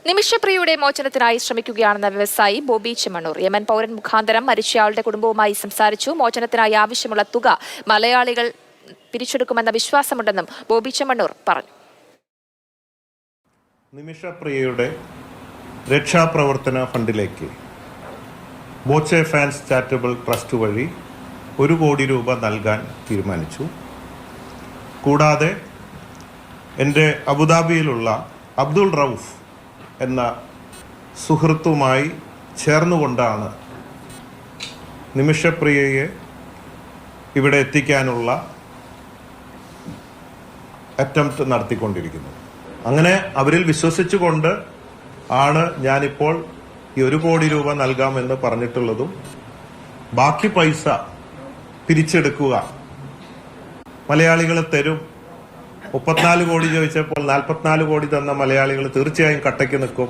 നിമിഷപ്രിയയുടെ മോചനത്തിനായി ശ്രമിക്കുകയാണെന്ന വ്യവസായി ബോബി ചെമ്മണ്ണൂർ യമൻ പൗരൻ മുഖാന്തരം മരിച്ചയാളുടെ കുടുംബവുമായി സംസാരിച്ചു. മോചനത്തിനായി ആവശ്യമുള്ള തുക മലയാളികൾ പിരിച്ചെടുക്കുമെന്ന വിശ്വാസമുണ്ടെന്നും ബോബി ചെമ്മണ്ണൂർ പറഞ്ഞു. നിമിഷപ്രിയയുടെ രക്ഷാപ്രവർത്തന ഫണ്ടിലേക്ക് ബോച്ചെ ഫാൻസ് ചാരിറ്റബിൾ ട്രസ്റ്റ് വഴി 1 കോടി രൂപ നൽകാൻ തീരുമാനിച്ചു. കൂടാതെ എൻ്റെ അബുദാബിയിലുള്ള അബ്ദുൾ റൌഫ് എന്ന സുഹൃത്തുമായി ചേർന്നുകൊണ്ടാണ് നിമിഷപ്രിയയെ ഇവിടെ എത്തിക്കാനുള്ള അറ്റംപ്റ്റ് നടത്തിക്കൊണ്ടിരിക്കുന്നത്. അങ്ങനെ അവരിൽ വിശ്വസിച്ചുകൊണ്ട് ആണ് ഞാനിപ്പോൾ ഈ 1 കോടി രൂപ നൽകാമെന്ന് പറഞ്ഞിട്ടുള്ളതും ബാക്കി പൈസ പിരിച്ചെടുക്കുക മലയാളികൾ തരും. 34 കോടി ചോദിച്ചപ്പോൾ 44 കോടി തന്ന മലയാളികൾ തീർച്ചയായും കട്ടയ്ക്ക് നിൽക്കും.